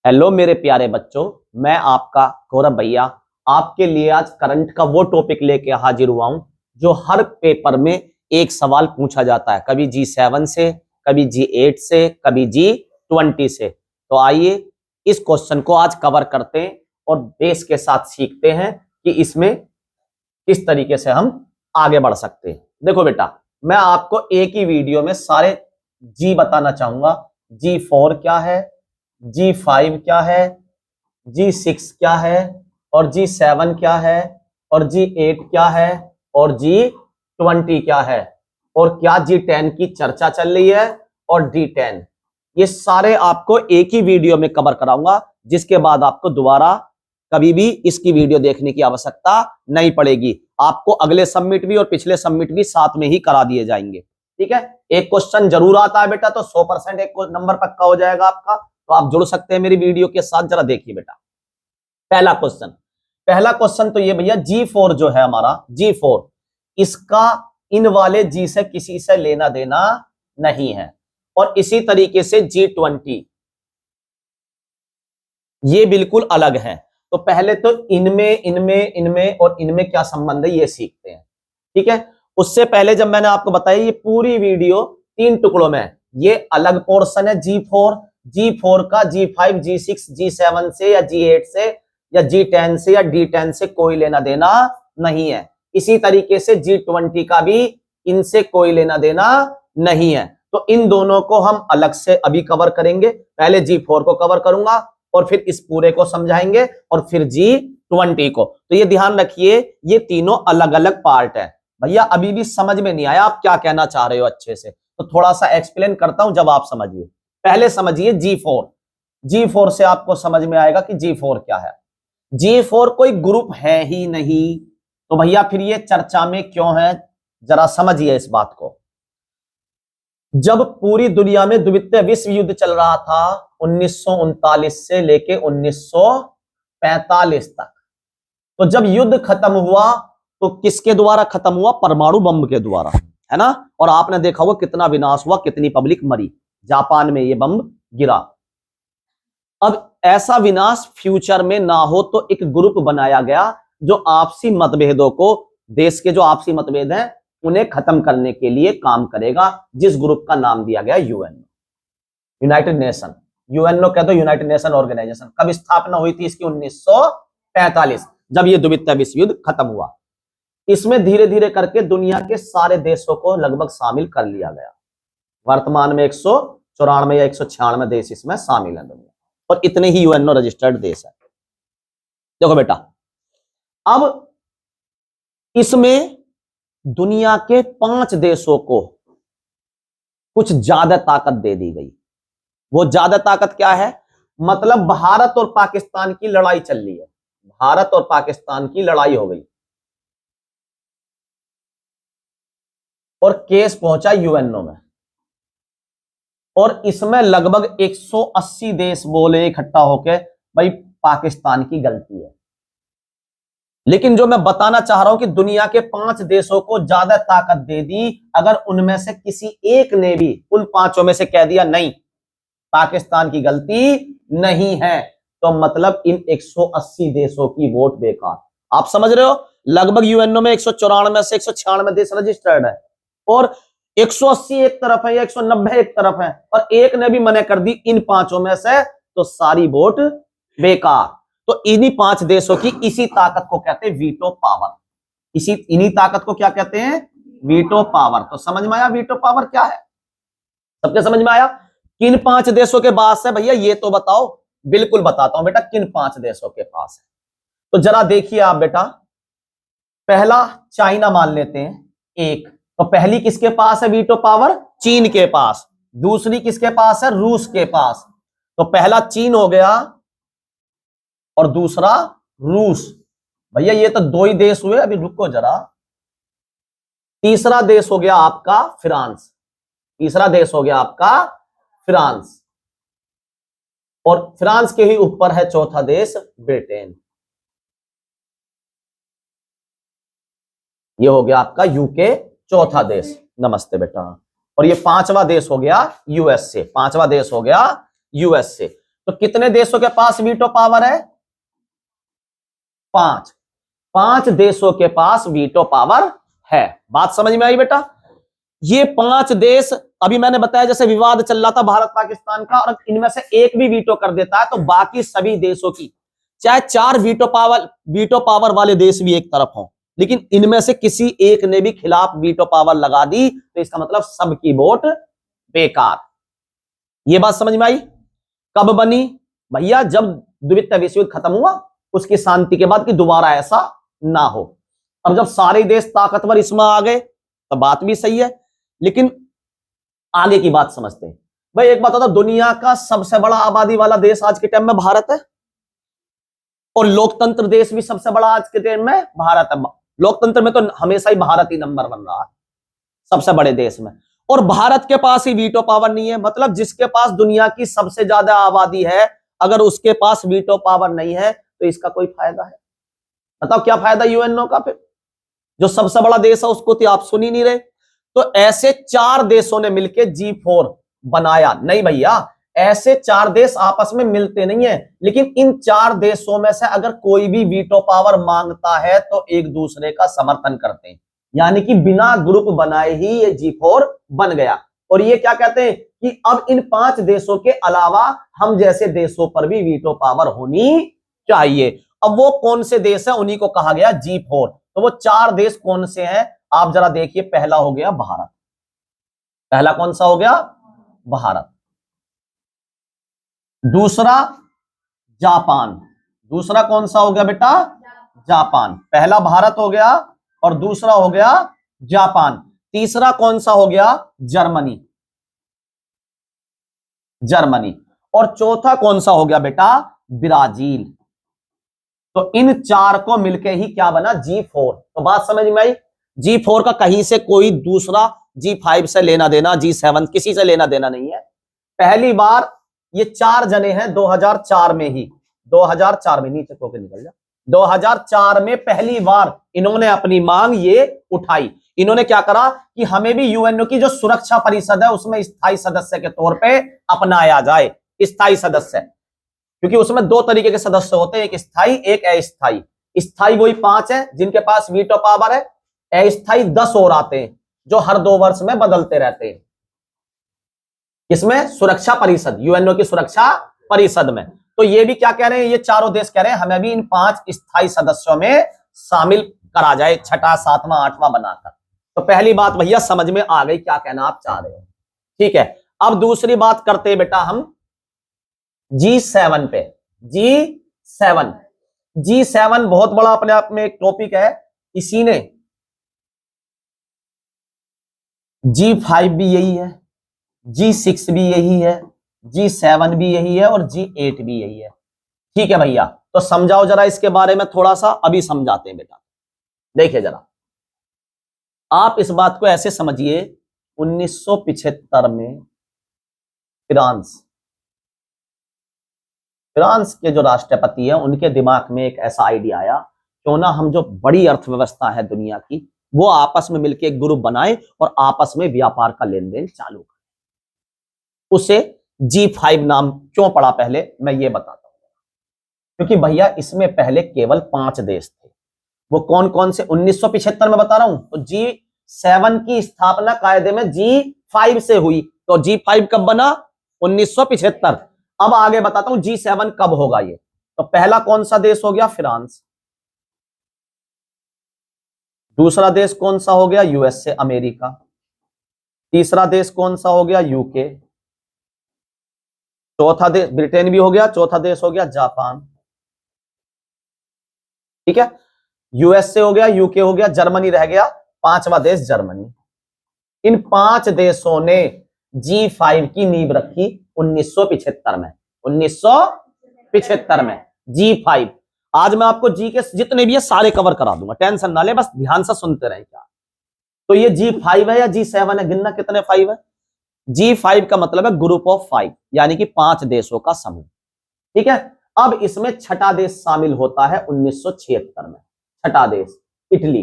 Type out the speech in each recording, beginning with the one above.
Hello मेरे प्यारे बच्चों, मैं आपका गौरव भैया आपके लिए आज करंट का वो टॉपिक लेके हाजिर हुआ हूं जो हर पेपर में एक सवाल पूछा जाता है। कभी G7 से, कभी G8 से, कभी G20 से। तो आइए इस क्वेश्चन को आज कवर करते हैं और बेस के साथ सीखते हैं कि इसमें किस तरीके से हम आगे बढ़ सकते हैं। देखो बेटा, मैं आपको एक ही वीडियो में सारे जी बताना चाहूंगा। G4 क्या है, G5 क्या है, G6 क्या है, और G7 क्या है, और G8 क्या है, और G20 क्या है, और क्या G10 की चर्चा चल रही है, और D10। ये सारे आपको एक ही वीडियो में कवर कराऊंगा, जिसके बाद आपको दोबारा कभी भी इसकी वीडियो देखने की आवश्यकता नहीं पड़ेगी। आपको अगले सबमिट भी और पिछले सबमिट भी साथ में ही करा दिए जाएंगे। ठीक है, एक क्वेश्चन जरूर आता है बेटा, तो 100% एक नंबर पक्का हो जाएगा आपका। तो आप जुड़ सकते हैं मेरी वीडियो के साथ। जरा देखिए बेटा, पहला क्वेश्चन तो ये भैया, G4 जो है हमारा, G4 इसका इन वाले G से किसी से लेना देना नहीं है। और इसी तरीके से G20 ये बिल्कुल अलग है। तो पहले तो इनमें इनमें इनमें और इनमें क्या संबंध है ये सीखते हैं। ठीक है, उससे पहले जब मैंने आपको बताया ये पूरी वीडियो 3 टुकड़ों में है। ये अलग पोर्शन है G4 का G5 G6 G7 से या G8 से या G10 से या D10 से कोई लेना देना नहीं है। इसी तरीके से G20 का भी इनसे कोई लेना देना नहीं है। तो इन दोनों को हम अलग से अभी कवर करेंगे। पहले G4 को कवर करूंगा और फिर इस पूरे को समझाएंगे और फिर G20 को। तो ये ध्यान रखिए, ये तीनों अलग अलग पार्ट है। भैया अभी भी समझ में नहीं आया आप क्या कहना चाह रहे हो अच्छे से, तो थोड़ा सा एक्सप्लेन करता हूं जब आप समझिए। पहले समझिए G4 से आपको समझ में आएगा कि G4 क्या है। G4 कोई ग्रुप है ही नहीं, तो भैया फिर ये चर्चा में क्यों है, जरा समझिए इस बात को। जब पूरी दुनिया में द्वितीय विश्व युद्ध चल रहा था 1939 से लेके 1945 तक, तो जब युद्ध खत्म हुआ तो किसके द्वारा खत्म हुआ? परमाणु बम के द्वारा, है ना। और आपने देखा हुआ कितना विनाश हुआ, कितनी पब्लिक मरी। जापान में ये बम गिरा। अब ऐसा विनाश फ्यूचर में ना हो तो एक ग्रुप बनाया गया जो आपसी मतभेदों को, देश के जो आपसी मतभेद हैं उन्हें खत्म करने के लिए काम करेगा, जिस ग्रुप का नाम दिया गया यूएनओ, यूनाइटेड नेशन। यूएनओ कहते हो यूनाइटेड नेशन ऑर्गेनाइजेशन। कब स्थापना हुई थी इसकी? 1945, जब ये द्वितीय विश्व युद्ध खत्म हुआ। इसमें धीरे धीरे करके दुनिया के सारे देशों को लगभग शामिल कर लिया गया। वर्तमान में 194 या 196 देश इसमें शामिल है दुनिया, और इतने ही यूएनओ रजिस्टर्ड देश है। देखो बेटा, अब इसमें दुनिया के 5 देशों को कुछ ज्यादा ताकत दे दी गई। वो ज्यादा ताकत क्या है? मतलब भारत और पाकिस्तान की लड़ाई चल रही है, भारत और पाकिस्तान की लड़ाई हो गई और केस पहुंचा यूएनओ में, और इसमें लगभग 180 देश बोले इकट्ठा होके भाई पाकिस्तान की गलती है। लेकिन जो मैं बताना चाह रहा हूं कि दुनिया के 5 देशों को ज्यादा ताकत दे दी। अगर उनमें से किसी एक ने भी उन 5 में से कह दिया नहीं पाकिस्तान की गलती नहीं है, तो मतलब इन 180 देशों की वोट बेकार। आप समझ रहे हो, लगभग यूएनओ में 194 से 196 देश रजिस्टर्ड है, और 180 एक तरफ है या 190 एक तरफ है, और एक ने भी मना कर दी इन 5 में से, तो सारी वोट बेकार। तो इन्हीं 5 देशों की इसी ताकत को कहते हैं वीटो पावर। इन्हीं ताकत को क्या कहते हैं? Veto power. तो समझ में आया वीटो पावर क्या है? सबके समझ में आया? किन 5 देशों के पास है भैया ये तो बताओ। बिल्कुल बताता हूं बेटा, किन 5 देशों के पास है। तो जरा देखिए आप बेटा, पहला चाइना मान लेते हैं एक। तो पहली किसके पास है वीटो पावर? चीन के पास। दूसरी किसके पास है? रूस के पास। तो पहला चीन हो गया और दूसरा रूस। भैया ये तो 2 ही देश हुए, अभी रुको जरा। तीसरा देश हो गया आपका फ्रांस। तीसरा देश हो गया आपका फ्रांस, और फ्रांस के ही ऊपर है चौथा देश ब्रिटेन। ये हो गया आपका यूके, चौथा देश। नमस्ते बेटा। और ये 5वां देश हो गया यूएसए। 5वां देश हो गया यूएसए। तो कितने देशों के पास वीटो पावर है? 5। 5 देशों के पास वीटो पावर है। बात समझ में आई बेटा? ये 5 देश, अभी मैंने बताया जैसे विवाद चल रहा था भारत पाकिस्तान का, और इनमें से एक भी वीटो कर देता है तो बाकी सभी देशों की, चाहे 4 वीटो पावर वाले देश भी एक तरफ हो, लेकिन इनमें से किसी एक ने भी खिलाफ वीटो पावर लगा दी तो इसका मतलब सबकी वोट बेकार। ये बात समझ में आई? कब बनी? भैया जब द्वितीय विश्व युद्ध खत्म हुआ उसकी शांति के बाद कि दोबारा ऐसा ना हो। अब जब सारे देश ताकतवर इसमें आ गए तो बात भी सही है, लेकिन आगे की बात समझते हैं। भाई एक बात होता, दुनिया का सबसे बड़ा आबादी वाला देश आज के टाइम में भारत है, और लोकतंत्र देश भी सबसे बड़ा आज के टाइम में भारत है। लोकतंत्र में तो हमेशा ही भारत ही नंबर 1 रहा है सबसे बड़े देश में, और भारत के पास ही वीटो पावर नहीं है। मतलब जिसके पास दुनिया की सबसे ज्यादा आबादी है, अगर उसके पास वीटो पावर नहीं है तो इसका कोई फायदा है? बताओ क्या फायदा यूएनओ का? फिर जो सबसे बड़ा देश है उसको तो आप सुन ही नहीं रहे। तो ऐसे 4 देशों ने मिलकर G4 बनाया। नहीं भैया, ऐसे 4 देश आपस में मिलते नहीं है, लेकिन इन 4 देशों में से अगर कोई भी वीटो पावर मांगता है तो एक दूसरे का समर्थन करते हैं, यानी कि बिना ग्रुप बनाए ही ये G4 बन गया। और ये क्या कहते हैं कि अब इन 5 देशों के अलावा हम जैसे देशों पर भी वीटो पावर होनी चाहिए। अब वो कौन से देश है, उन्हीं को कहा गया G4। तो वो 4 देश कौन से हैं आप जरा देखिए। पहला हो गया भारत। पहला कौन सा हो गया? भारत। दूसरा जापान। दूसरा कौन सा हो गया बेटा? जापान। पहला भारत हो गया और दूसरा हो गया जापान। तीसरा कौन सा हो गया? जर्मनी। जर्मनी। और चौथा कौन सा हो गया बेटा? ब्राजील। तो इन 4 को मिलके ही क्या बना? G4। तो बात समझ में आई? G4 का कहीं से कोई दूसरा G5 से लेना देना, G7 किसी से लेना देना नहीं है। पहली बार ये 4 जने हैं 2004 में ही, 2004 में, नीचे को के निकल जा, 2004 में पहली बार इन्होंने अपनी मांग ये उठाई। इन्होंने क्या करा कि हमें भी यूएनओ की जो सुरक्षा परिषद है उसमें स्थायी सदस्य के तौर पे अपनाया जाए। स्थायी सदस्य, क्योंकि उसमें 2 तरीके के सदस्य होते हैं, एक स्थायी एक अस्थायी। स्थायी वही 5 है जिनके पास वीटो पावर है, अस्थायी 10 और आते हैं जो हर 2 वर्ष में बदलते रहते हैं। इसमें सुरक्षा परिषद, यूएनओ की सुरक्षा परिषद में। तो ये भी क्या कह रहे हैं, ये चारों देश कह रहे हैं हमें भी इन 5 स्थायी सदस्यों में शामिल करा जाए, 6वां 7वां 8वां बनाकर। तो पहली बात भैया समझ में आ गई क्या कहना आप चाह रहे हो। ठीक है, अब दूसरी बात करते हैं बेटा हम G7 पे। G7, G7 बहुत बड़ा अपने आप में एक टॉपिक है। इसी ने G5 भी यही है, G6 भी यही है, G7 भी यही है और G8 भी यही है। ठीक है भैया, तो समझाओ जरा इसके बारे में थोड़ा सा, अभी समझाते हैं बेटा। देखिए जरा, आप इस बात को ऐसे समझिए, 1975 में फ्रांस के जो राष्ट्रपति हैं उनके दिमाग में एक ऐसा आइडिया आया, क्यों ना हम जो बड़ी अर्थव्यवस्था है दुनिया की वो आपस में मिलकर एक ग्रुप बनाए और आपस में व्यापार का लेन देन चालू करें। उसे G5 नाम क्यों पड़ा पहले मैं ये बताता हूं, क्योंकि भैया इसमें पहले केवल 5 देश थे। वो कौन कौन से? 1975 में बता रहा हूं। तो G7 की स्थापना कायदे में G5 से हुई। तो G5 कब बना? 1975। अब आगे बताता हूं G7 कब होगा ये। तो पहला कौन सा देश हो गया? फ्रांस। दूसरा देश कौन सा हो गया? USA America. तीसरा देश कौन सा हो गया? यूके। चौथा देश ब्रिटेन भी हो गया। चौथा देश हो गया जापान। ठीक है, यूएसए हो गया, यूके हो गया, जर्मनी रह गया, 5वां देश जर्मनी। इन 5 देशों ने G5 की नींव रखी 1975 में। 1975 में G5। आज मैं आपको जी के जितने भी है सारे कवर करा दूंगा, टेंशन ना ले, बस ध्यान से सुनते रहें क्या। तो ये G5 है या G7 है? गिनना कितने 5 है। G5 का मतलब है ग्रुप ऑफ 5, यानी कि 5 देशों का समूह। ठीक है, अब इसमें 6वां देश शामिल होता है 1976 में। 6वां देश इटली।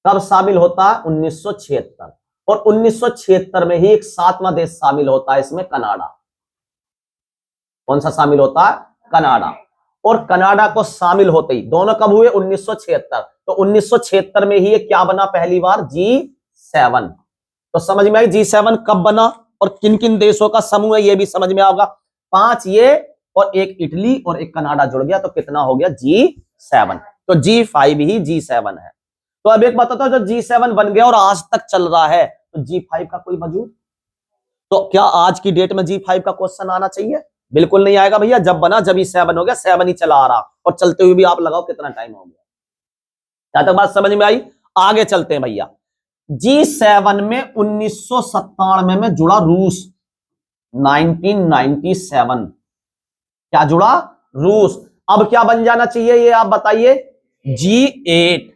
कब शामिल होता है? 1976। और 1976 में ही एक 7वां देश शामिल होता है इसमें, कनाडा। कौन सा शामिल होता है? कनाडा। और कनाडा को शामिल होते ही दोनों कब हुए? 1976। तो 1976 में ही ये क्या बना पहली बार? G7। तो समझ में आई G7 कब बना और किन किन देशों का समूह है, ये भी समझ में आएगा। 5 ये और एक इटली और एक कनाडा जुड़ गया तो कितना हो गया? G7। तो G5 ही G7 है। तो अब एक बताता हूं, जो G7 बन गया और आज तक चल रहा है, तो G5 का कोई वजूद? तो क्या आज की डेट में G5 का क्वेश्चन आना चाहिए? बिल्कुल नहीं आएगा भैया। जब बना जब ही 7 हो गया, 7 ही चला आ रहा, और चलते हुए भी आप लगाओ कितना टाइम हो गया। क्या तक बात समझ में आई? आगे चलते हैं भैया। G7 में 1997 में जुड़ा रूस। 1997 क्या जुड़ा? रूस। अब क्या बन जाना चाहिए ये आप बताइए? G8।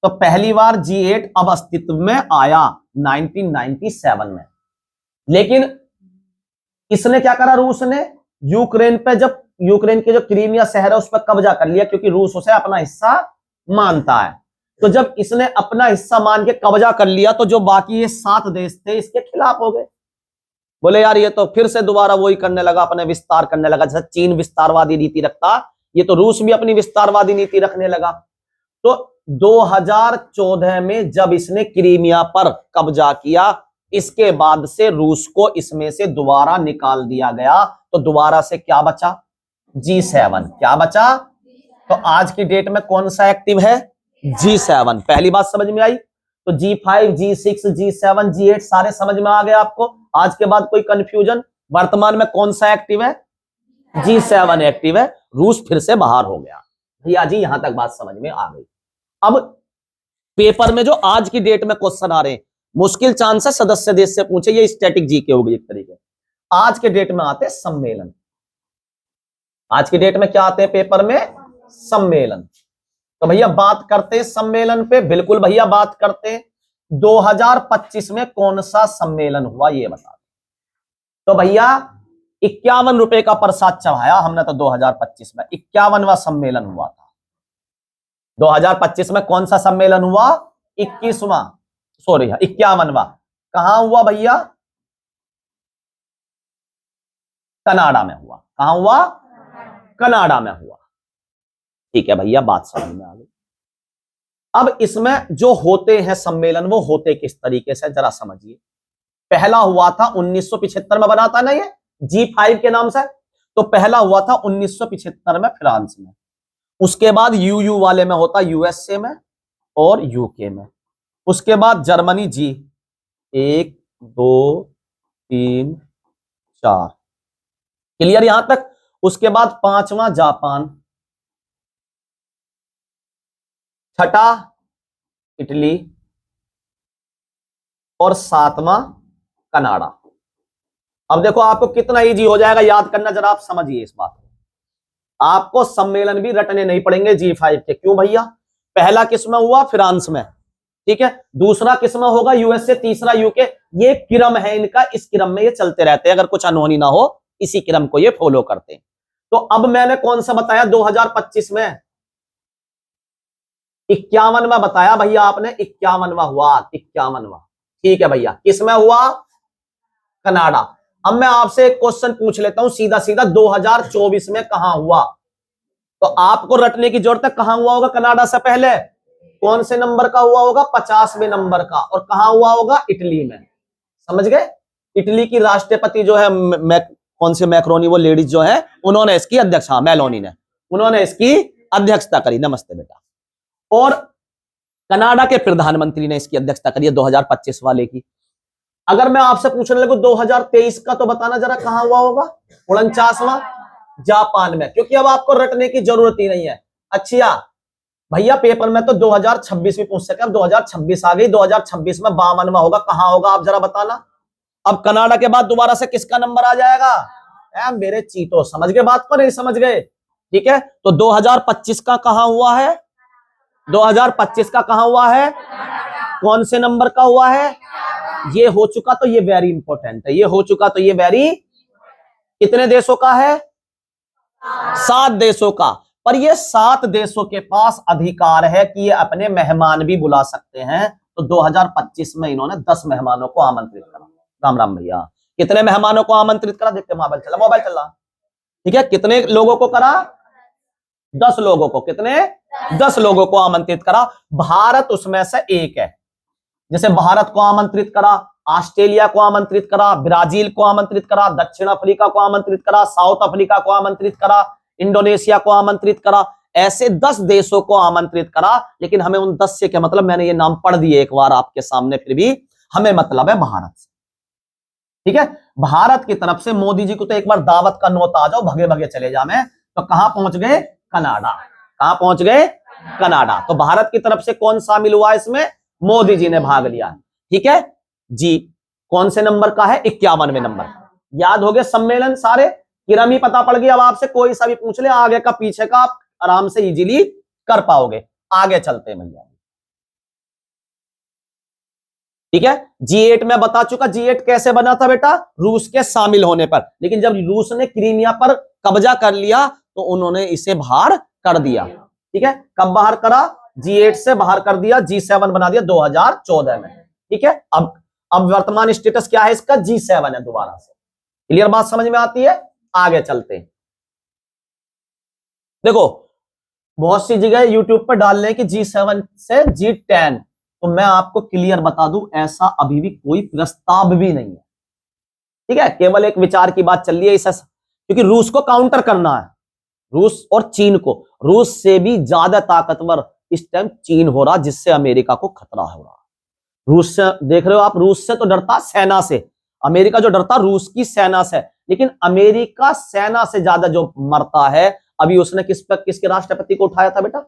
तो पहली बार G8 अब अस्तित्व में आया 1997 में। लेकिन इसने क्या करा? रूस ने यूक्रेन पे, जब यूक्रेन के जो क्रीमिया शहर है उस पर कब्जा कर लिया, क्योंकि रूस उसे अपना हिस्सा मानता है। तो जब इसने अपना हिस्सा मान के कब्जा कर लिया, तो जो बाकी ये 7 देश थे इसके खिलाफ हो गए। बोले यार ये तो फिर से दोबारा वही करने लगा, अपने विस्तार करने लगा। जैसे चीन विस्तारवादी नीति रखता, ये तो रूस भी अपनी विस्तारवादी नीति रखने लगा। तो 2014 में जब इसने क्रीमिया पर कब्जा किया, इसके बाद से रूस को इसमें से दोबारा निकाल दिया गया। तो दोबारा से क्या बचा? G7। क्या बचा? तो आज की डेट में कौन सा एक्टिव है? G7। पहली बात समझ में आई। तो G5, G6, G7, G8 सारे समझ में आ गए आपको। आज के बाद कोई कंफ्यूजन? वर्तमान में कौन सा एक्टिव है? G7 एक्टिव है। रूस फिर से बाहर हो गया। भैया जी यहां तक बात समझ में आ गई। अब पेपर में जो आज की डेट में क्वेश्चन आ रहे हैं, मुश्किल चांस है सदस्य देश से पूछे, ये स्टैटिक जीके होगी एक तरीके। आज के डेट में आते हैं सम्मेलन। आज की डेट में क्या आते हैं पेपर में? सम्मेलन। तो भैया बात करते हैं सम्मेलन पे। बिल्कुल भैया बात करते हैं। 2025 में कौन सा सम्मेलन हुआ ये बता। तो भैया 51 रुपए का प्रसाद चढ़ाया हमने तो 2025 में। 51वां सम्मेलन हुआ था 2025 में। कौन सा सम्मेलन हुआ? 21वां, सॉरी 51वां। कहां हुआ भैया? कनाडा में हुआ। कहां हुआ? कनाडा में हुआ। ठीक है भैया, बात समझ में आ गई। अब इसमें जो होते हैं सम्मेलन, वो होते किस तरीके से जरा समझिए। पहला हुआ था 1975 में, बना था ना ये G5 के नाम से। तो पहला हुआ था 1975 में फ्रांस में। उसके बाद यूयू वाले में होता यूएसए में और यूके में। उसके बाद जर्मनी G 1 2 3 4, क्लियर यहां तक। उसके बाद 5वां जापान, 6ठा इटली और 7वां कनाडा। अब देखो आपको कितना इजी हो जाएगा याद करना, जरा आप समझिए इस बात को। आपको सम्मेलन भी रटने नहीं पड़ेंगे G5 के। क्यों भैया? पहला किसमें हुआ? फ्रांस में, ठीक है। दूसरा किसमें होगा? यूएसए। तीसरा यूके। ये क्रम है इनका, इस क्रम में ये चलते रहते हैं। अगर कुछ अनहोनी ना हो इसी क्रम को ये फॉलो करते हैं। तो अब मैंने कौन सा बताया 2025 में? 51वां बताया भैया आपने। 51वां हुआ, 51वां। ठीक है भैया, किसमें हुआ? कनाडा। अब मैं आपसे एक क्वेश्चन पूछ लेता हूं सीधा सीधा, 2024 में कहां हुआ? तो आपको रटने की जरूरत है। कहां हुआ होगा कनाडा से पहले? कौन से नंबर का हुआ होगा? 50वें नंबर का। और कहां हुआ होगा? इटली में। समझ गए? इटली की राष्ट्रपति जो है कौन से मैक्रोनी, वो लेडीज जो है, उन्होंने इसकी अध्यक्ष, हाँ मेलोनी ने, उन्होंने इसकी अध्यक्षता करी। नमस्ते बेटा। और कनाडा के प्रधानमंत्री ने इसकी अध्यक्षता करी है 2025 वाले की। अगर मैं आपसे पूछने लगूं 2023 का, तो बताना जरा कहां हुआ होगा? 49वां जापान में। क्योंकि अब आपको रटने की जरूरत ही नहीं है। अच्छा भैया पेपर में तो 2026 भी पूछ सके। अब 2026 आ गई, 2026 में 52वां होगा। कहां होगा आप जरा बताना। अब कनाडा के बाद दोबारा से किसका नंबर आ जाएगा? मेरे चीतो, समझ गए बात को? नहीं समझ गए? ठीक है। तो 2025 का कहां हुआ है? 2025 का कहां हुआ है? कौन से नंबर का हुआ है? ये हो चुका तो ये वेरी इंपॉर्टेंट है। ये हो चुका तो ये वेरी, कितने देशों का है? 7 देशों का। पर ये 7 देशों के पास अधिकार है कि ये अपने मेहमान भी बुला सकते हैं। तो 2025 में इन्होंने 10 मेहमानों को आमंत्रित करा। राम राम भैया। कितने मेहमानों को आमंत्रित करा? देखते मोबाइल चला, मोबाइल चला। ठीक है, कितने लोगों को करा? 10 लोगों को। कितने? 10 लोगों को आमंत्रित करा। भारत उसमें से एक है। जैसे भारत को आमंत्रित करा, ऑस्ट्रेलिया को आमंत्रित करा, ब्राजील को आमंत्रित करा, दक्षिण अफ्रीका को आमंत्रित करा, साउथ अफ्रीका को आमंत्रित करा, इंडोनेशिया को आमंत्रित करा, ऐसे 10 देशों को आमंत्रित करा। लेकिन हमें उन 10 से क्या मतलब, मैंने ये नाम पढ़ दिए एक बार आपके सामने, फिर भी हमें मतलब है भारत से। ठीक है, भारत की तरफ से मोदी जी को तो एक बार दावत का नोट आ जाओ, भगे भगे चले जा। मैं तो कहां पहुंच गए? कनाडा। कहां पहुंच गए? कनाडा। तो भारत की तरफ से कौन शामिल हुआ इसमें? मोदी जी ने भाग लिया। ठीक है जी। कौन से नंबर का है? 51वें नंबर। याद हो गए सम्मेलन सारे, किरमी पता पड़ गई। अब आपसे कोई सा भी पूछ ले, आगे का पीछे का आप आराम से इजीली कर पाओगे। आगे चलते हैं भैया। ठीक है, G8 में बता चुका। G8 कैसे बना था बेटा? रूस के शामिल होने पर। लेकिन जब रूस ने क्रीमिया पर कब्जा कर लिया तो उन्होंने इसे बाहर कर दिया। ठीक है, कब बाहर करा? G8 से बाहर कर दिया, G7 बना दिया 2014 में। ठीक है, अब वर्तमान स्टेटस क्या है इसका? G7 है दोबारा से। क्लियर बात समझ में आती है? आगे चलते हैं। देखो बहुत सी जगह यूट्यूब पर डाल रहे हैं कि G7 से G10, तो मैं आपको क्लियर बता दूं, ऐसा अभी भी कोई प्रस्ताव भी नहीं है। ठीक है, केवल एक विचार की बात चल रही है इस, क्योंकि रूस को काउंटर करना है, रूस और चीन को। रूस से भी ज्यादा ताकतवर इस टाइम चीन हो रहा, जिससे अमेरिका को खतरा हो रहा। रूस से देख रहे हो आप, रूस से तो डरता सेना से, अमेरिका जो डरता रूस की सेना से। लेकिन अमेरिका सेना से ज्यादा जो मरता है, अभी उसने किसके राष्ट्रपति को उठाया था बेटा?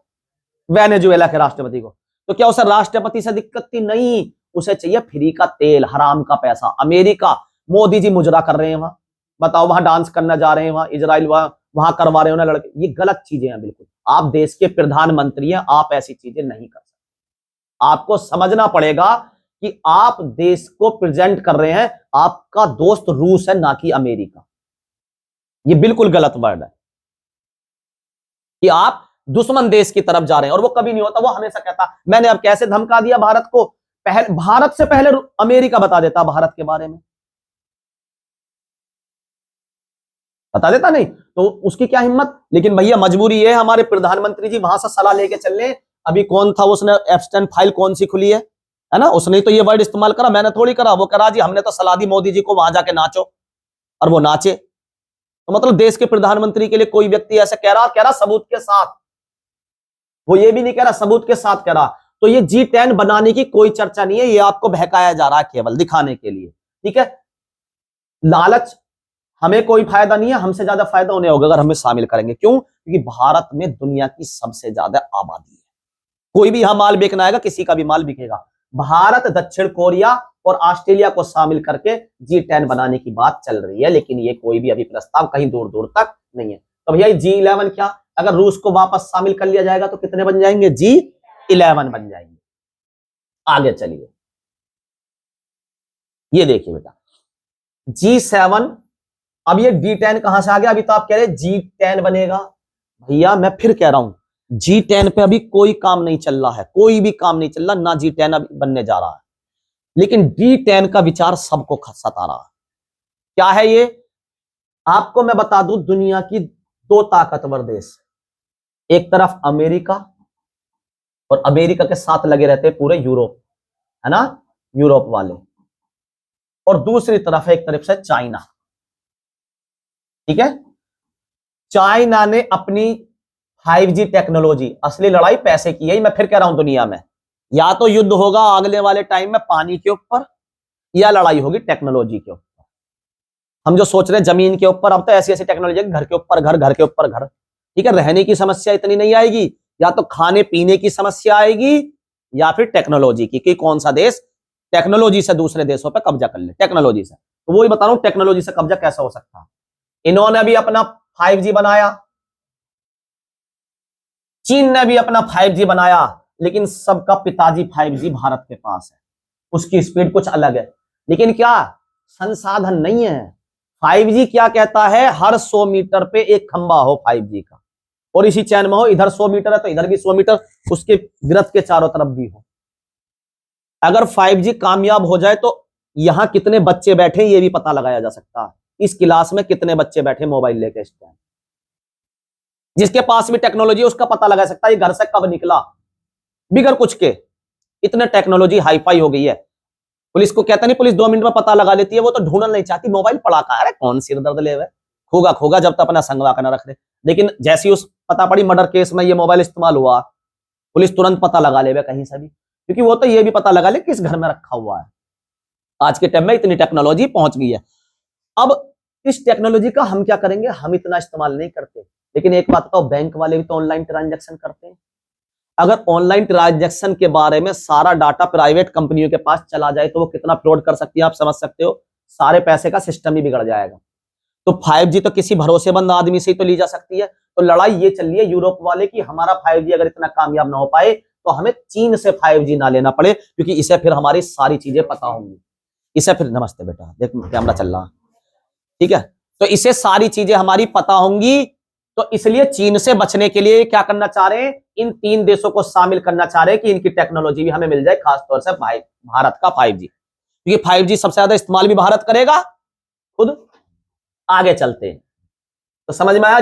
वेनेजुएला के राष्ट्रपति को। तो क्या उसे राष्ट्रपति से दिक्कत थी? नहीं, उसे चाहिए फ्री का तेल, हराम का पैसा। अमेरिका, मोदी जी मुजरा कर रहे हैं वहां, बताओ, वहां डांस करने जा रहे हैं, वहां इजराइल वहां करवा रहे हैं लड़के। ये गलत चीजें हैं बिल्कुल। आप देश के प्रधानमंत्री हैं, आप ऐसी चीजें नहीं कर सकते। आपको समझना पड़ेगा कि आप देश को प्रेजेंट कर रहे हैं, आपका दोस्त रूस है ना कि अमेरिका। ये बिल्कुल गलत वर्ड है कि आप दुश्मन देश की तरफ जा रहे हैं, और वो कभी नहीं होता। वो हमेशा कहता, मैंने अब कैसे धमका दिया भारत को, भारत से पहले अमेरिका बता देता भारत के बारे में, बता देता नहीं तो उसकी क्या हिम्मत। लेकिन भैया मजबूरी है, हमारे प्रधानमंत्री जी वहां से सलाह लेके चल रहे। अभी कौन था, उसने एप्स्टाइन फाइल कौन सी खुली है ना, उसने तो ये वर्ड इस्तेमाल करा, मैंने थोड़ी करा। वो करा जी हमने तो सलाह दी मोदी जी को वहां जाके नाचो, और वो नाचे। तो मतलब देश के प्रधानमंत्री के लिए कोई व्यक्ति ऐसा कह रहा सबूत के साथ, वो ये भी नहीं कह रहा, सबूत के साथ कह रहा। तो ये G10 बनाने की कोई चर्चा नहीं है, ये आपको बहकाया जा रहा है केवल दिखाने के लिए। ठीक है, लालच, हमें कोई फायदा नहीं है, हमसे ज्यादा फायदा उन्हें होगा अगर हमें शामिल करेंगे। क्यों? क्योंकि भारत में दुनिया की सबसे ज्यादा आबादी है। कोई भी यहां माल बेचना आएगा, किसी का भी माल बिकेगा। भारत दक्षिण कोरिया और ऑस्ट्रेलिया को शामिल करके G10 बनाने की बात चल रही है, लेकिन ये कोई भी अभी प्रस्ताव कहीं दूर दूर तक नहीं है। तो भैया G11 क्या, अगर रूस को वापस शामिल कर लिया जाएगा तो कितने बन जाएंगे? G11 बन जाएंगे। आगे चलिए, ये देखिए बेटा G7। अब ये D10 कहां से आ गया? अभी तो आप कह रहे G10 बनेगा। भैया मैं फिर कह रहा हूं, G10 पे अभी कोई काम नहीं चल रहा है, कोई भी काम नहीं चल रहा, ना G10 अभी बनने जा रहा है। लेकिन D10 का विचार सबको सता रहा है। क्या है ये? आपको मैं बता दूं, दुनिया की 2 ताकतवर देश, एक तरफ अमेरिका, और अमेरिका के साथ लगे रहते हैं पूरे यूरोप, है ना, यूरोप वाले। और दूसरी तरफ है एक तरफ से चाइना। ठीक है, चाइना ने अपनी 5G टेक्नोलॉजी, असली लड़ाई पैसे की है, मैं फिर कह रहा हूं दुनिया में, या तो युद्ध होगा अगले वाले टाइम में पानी के ऊपर, या लड़ाई होगी टेक्नोलॉजी के ऊपर। हम जो सोच रहे हैं जमीन के ऊपर, अब तो ऐसी ऐसी टेक्नोलॉजी घर के ऊपर घर, घर के ऊपर घर। ठीक है, रहने की समस्या इतनी नहीं आएगी, या तो खाने पीने की समस्या आएगी या फिर टेक्नोलॉजी की, कि कौन सा देश टेक्नोलॉजी से दूसरे देशों पर कब्जा कर ले, टेक्नोलॉजी से। तो वही बता रहा हूं, टेक्नोलॉजी से कब्जा कैसा हो सकता है। इन्होंने भी अपना 5G बनाया, चीन ने भी अपना 5G बनाया, लेकिन सबका पिताजी 5G भारत के पास है, उसकी स्पीड कुछ अलग है। लेकिन क्या संसाधन नहीं है। 5G क्या कहता है, हर 100 मीटर पे एक खंबा हो 5G का, और इसी चैन में हो, इधर 100 मीटर है तो इधर भी 100 मीटर, उसके गिरफ्त के चारों तरफ भी हो। अगर 5G कामयाब हो जाए तो यहां कितने बच्चे बैठे ये भी पता लगाया जा सकता है, इस क्लास में कितने बच्चे बैठे मोबाइल लेके इस टाइम। जिसके पास भी टेक्नोलॉजी है उसका पता लगा सकता है ये घर से कब निकला, बिगर कुछ के। इतने टेक्नोलॉजी हाईफाई हो गई है। पुलिस को कहता नहीं, पुलिस 2 मिनट में पता लगा लेती है, वो तो ढूंढना नहीं चाहती, मोबाइल पड़ा कहा, अरे कौन सिर दर्द ले हुए, खोगा खोगा, जब तक अपना संगवा कर न रख रहे। लेकिन जैसी उस पता पड़ी मर्डर केस में ये मोबाइल इस्तेमाल हुआ, पुलिस तुरंत पता लगा ले कहीं से भी, क्योंकि वो तो ये भी पता लगा ले किस घर में रखा हुआ है। आज के टाइम में इतनी टेक्नोलॉजी पहुंच गई है। अब इस टेक्नोलॉजी का हम क्या करेंगे, हम इतना इस्तेमाल नहीं करते। लेकिन एक बात बताओ, बैंक वाले भी तो ऑनलाइन ट्रांजैक्शन करते हैं। अगर ऑनलाइन ट्रांजैक्शन के बारे में सारा डाटा प्राइवेट कंपनियों के पास चला जाए तो वो कितना फ्रॉड कर सकती है आप समझ सकते हो। सारे पैसे का सिस्टम ही बिगड़ जाएगा। तो 5G तो किसी भरोसेमंद आदमी से ही तो ली जा सकती है। तो लड़ाई ये चल रही है यूरोप वाले की, हमारा 5G अगर इतना कामयाब ना हो पाए तो हमें चीन से 5G ना लेना पड़े, क्योंकि इसे फिर हमारी सारी चीजें पता होंगी। इसे फिर, नमस्ते बेटा, देख कैमरा चल रहा, ठीक है, तो इसे सारी चीजें हमारी पता होंगी। तो इसलिए चीन से बचने के लिए क्या करना चाह रहे हैं, इन 3 देशों को शामिल करना चाह रहे हैं कि इनकी टेक्नोलॉजी भी हमें मिल जाए, खासतौर से भारत का 5G, क्योंकि 5G सबसे ज्यादा इस्तेमाल भी भारत करेगा खुद। आगे चलते हैं तो समझ में आया,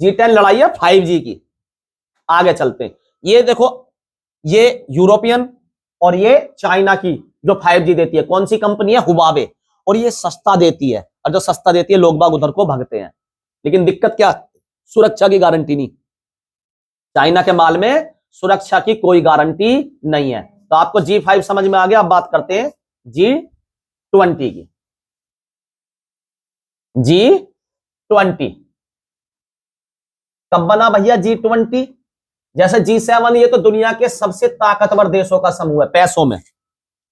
G10 लड़ाई है 5G की। आगे चलते हैं, ये देखो, ये यूरोपियन और ये चाइना की जो 5G देती है, कौन सी कंपनी है, हुवावे, और ये सस्ता देती है, और जो सस्ता देती है लोग बाग उधर को भागते हैं। लेकिन दिक्कत क्या, सुरक्षा की गारंटी नहीं। चाइना के माल में सुरक्षा की कोई गारंटी नहीं है। तो आपको G5 समझ में आ गया। अब बात करते हैं G20 की। G20 कब बना भैया G20? जैसे G7 ये तो दुनिया के सबसे ताकतवर देशों का समूह है पैसों में,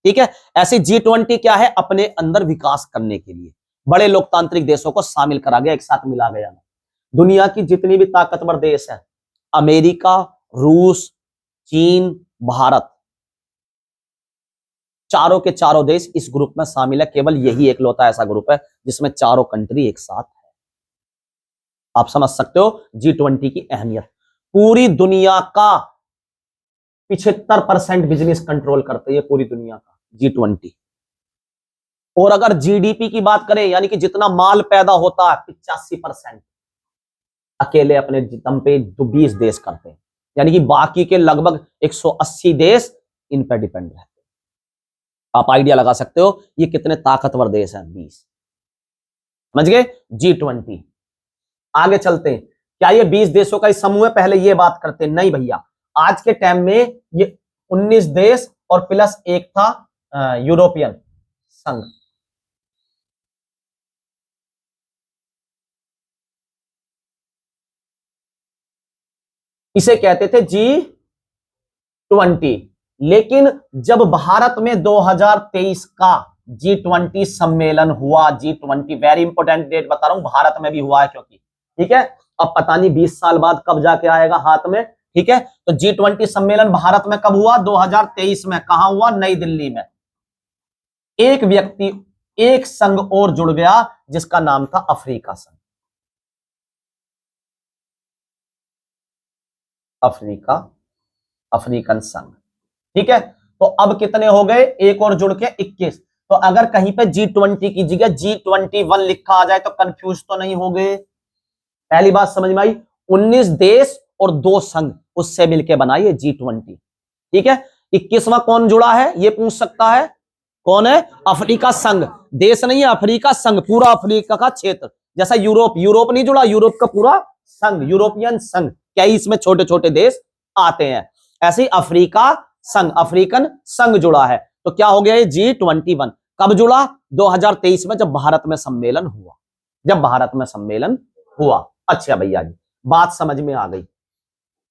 ठीक है, ऐसे G20 क्या है, अपने अंदर विकास करने के लिए बड़े लोकतांत्रिक देशों को शामिल करा गया, एक साथ मिला गया। दुनिया की जितनी भी ताकतवर देश है, अमेरिका, रूस, चीन, भारत, चारों के चारों देश इस ग्रुप में शामिल है। केवल यही एकलौता ऐसा ग्रुप है जिसमें चारों कंट्री एक साथ है। आप समझ सकते हो G20 की अहमियत। पूरी दुनिया का 75% बिजनेस कंट्रोल करते हैं पूरी दुनिया का G20। और अगर जीडीपी की बात करें, यानी कि जितना माल पैदा होता है, 85% अकेले अपने दम पे 20 देश करते हैं, यानी कि बाकी के लगभग 180 देश इन पर डिपेंड रहते हैं। आप आइडिया लगा सकते हो ये कितने ताकतवर देश हैं, 20। समझ गए G20। आगे चलते हैं, क्या ये 20 देशों का समूह है, पहले ये बात करते हैं। नहीं भैया, आज के टाइम में ये 19 देश और प्लस एक था यूरोपियन संघ। इसे कहते थे G20। लेकिन जब भारत में 2023 का G20 सम्मेलन हुआ, G20 वेरी इंपॉर्टेंट डेट बता रहा हूं, भारत में भी हुआ है क्योंकि, ठीक है, अब पता नहीं 20 साल बाद कब जाके आएगा हाथ में, ठीक है। तो G20 सम्मेलन भारत में कब हुआ, 2023 में। कहां हुआ, नई दिल्ली में। एक व्यक्ति, एक संघ और जुड़ गया जिसका नाम था अफ्रीका संघ। अफ्रीकन संघ, ठीक है। तो अब कितने हो गए, एक और जुड़ के 21। तो अगर कहीं पे G20 की जगह G21 लिखा आ जाए तो कंफ्यूज तो नहीं हो गए। पहली बात समझ में आई, 19 देश और 2 संघ उससे मिलकर बनाइए G20, ठीक है। 21वां कौन जुड़ा है ये पूछ सकता है, कौन है, अफ्रीका संघ। देश नहीं है, अफ्रीका संघ, पूरा अफ्रीका का क्षेत्र। जैसा यूरोप नहीं जुड़ा, यूरोप का पूरा संघ, यूरोपियन संघ, क्या इसमें छोटे छोटे देश आते हैं, ऐसे ही अफ्रीका संघ, अफ्रीकन संघ जुड़ा है। तो क्या हो गया ये G21। कब जुड़ा, 2023 में, जब भारत में सम्मेलन हुआ। अच्छा भैया जी, बात समझ में आ गई।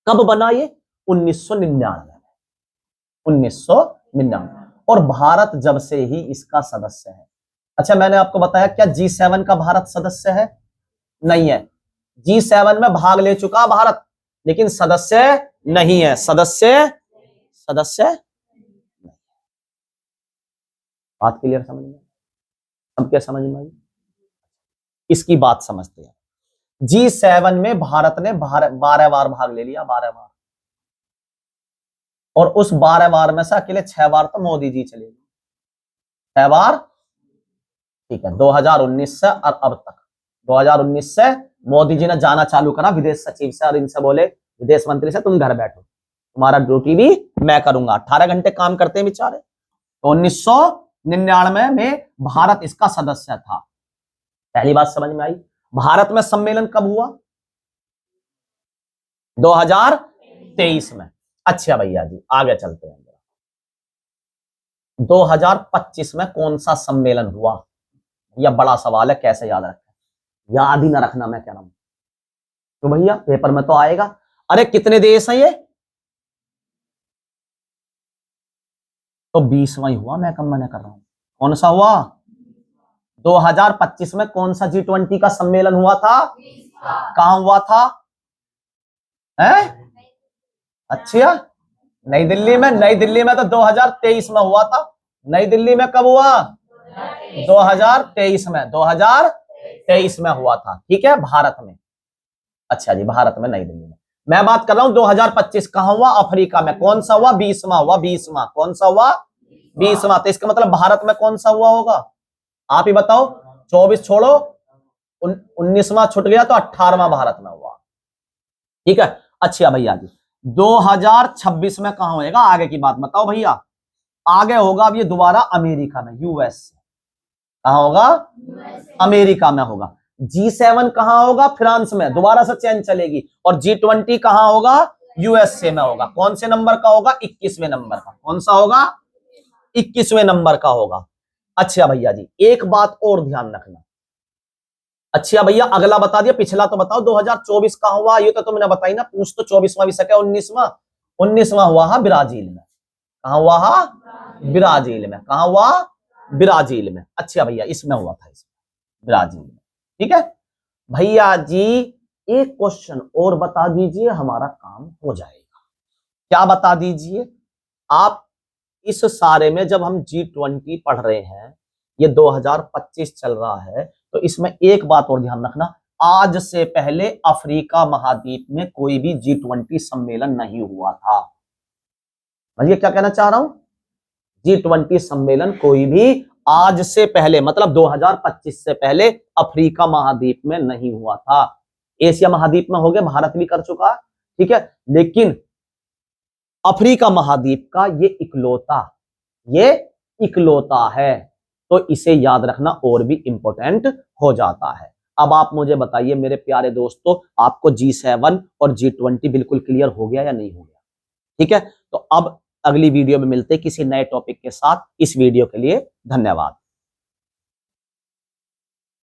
कब बना ये, 1999। और भारत जब से ही इसका सदस्य है। अच्छा, मैंने आपको बताया क्या G7 का भारत सदस्य है, नहीं है। G7 में भाग ले चुका भारत, लेकिन सदस्य नहीं है, सदस्य बात क्लियर समझ में, अब क्या समझ में आई, इसकी बात समझते हैं। G7 में भारत ने 12 बार भाग ले लिया, 12 बार, और उस 12 बार में से अकेले 6 बार तो मोदी जी चले गए, 6 बार, ठीक है, 2019 से और अब तक 2019 से मोदी जी ने जाना चालू करा विदेश सचिव से और इनसे बोले विदेश मंत्री से तुम घर बैठो, तुम्हारा ड्यूटी भी मैं करूंगा। 18 घंटे काम करते हैं बेचारे। तो 1999 में भारत इसका सदस्य था। पहली बात समझ में आई। भारत में सम्मेलन कब हुआ? 2023 में। अच्छा भैया जी आगे चलते हैं। 2025 में कौन सा सम्मेलन हुआ? यह बड़ा सवाल है, कैसे याद रखें? याद ही ना रखना मैं कह रहा हूं तो भैया पेपर में तो आएगा। अरे कितने देश हैं ये? तो 20वां ही हुआ, मैं कम मना कर रहा हूं। कौन सा हुआ? 2025 में कौन सा G20 का सम्मेलन हुआ था? कहां हुआ था? है? अच्छा नई दिल्ली में। नई दिल्ली में तो 2023 में हुआ था। नई दिल्ली में कब हुआ? 2023 में। 2023 में हुआ था। ठीक है, भारत में। अच्छा जी, भारत में नई दिल्ली में। मैं बात कर रहा हूं 2025 कहां हुआ? अफ्रीका में। कौन सा हुआ? 20वां हुआ। 20वां कौन सा हुआ? 20वां। तो इसका मतलब भारत में कौन सा हुआ होगा? आप ही बताओ। 24 छोड़ो, 19वां छूट गया तो 18वां भारत में हुआ। ठीक है। अच्छा भैया जी 2026 में कहां होएगा? आगे की बात बताओ भैया। आगे होगा अब ये दोबारा अमेरिका में, यूएस। कहां होगा? अमेरिका में होगा। G7 कहां होगा? फ्रांस में। दोबारा से चेंज चलेगी। और G20 कहां होगा? यूएसए में होगा। कौन से नंबर का होगा? 21वें नंबर का। कौन सा होगा? 21वें नंबर का होगा। अच्छा भैया जी एक बात और ध्यान रखना। अच्छा भैया अगला बता दिया, पिछला तो बताओ 2024 कहां हुआ? ये तो तुमने बताई ना, पूछ तो 24वां भी सके। 19वां हुआ है ब्राजील में। कहां हुआ है? ब्राजील में। कहां हुआ? ब्राजील में। अच्छा भैया इसमें हुआ था, इसमें ब्राजील में। ठीक है भैया जी एक क्वेश्चन और बता दीजिए, हमारा काम हो जाएगा। क्या बता दीजिए आप? इस सारे में जब हम G20 पढ़ रहे हैं, ये 2025 चल रहा है, तो इसमें एक बात और ध्यान रखना, आज से पहले अफ्रीका महाद्वीप में कोई भी G20 सम्मेलन नहीं हुआ था। समझिए क्या कहना चाह रहा हूं? G20 सम्मेलन कोई भी आज से पहले, मतलब 2025 से पहले अफ्रीका महाद्वीप में नहीं हुआ था। एशिया महाद्वीप में हो गया, भारत भी कर चुका। ठीक है, लेकिन अफ्रीका महाद्वीप का ये इकलौता है। तो इसे याद रखना और भी इंपॉर्टेंट हो जाता है। अब आप मुझे बताइए मेरे प्यारे दोस्तों, आपको G7 और G20 बिल्कुल क्लियर हो गया या नहीं हो गया? ठीक है, तो अब अगली वीडियो में मिलते किसी नए टॉपिक के साथ। इस वीडियो के लिए धन्यवाद।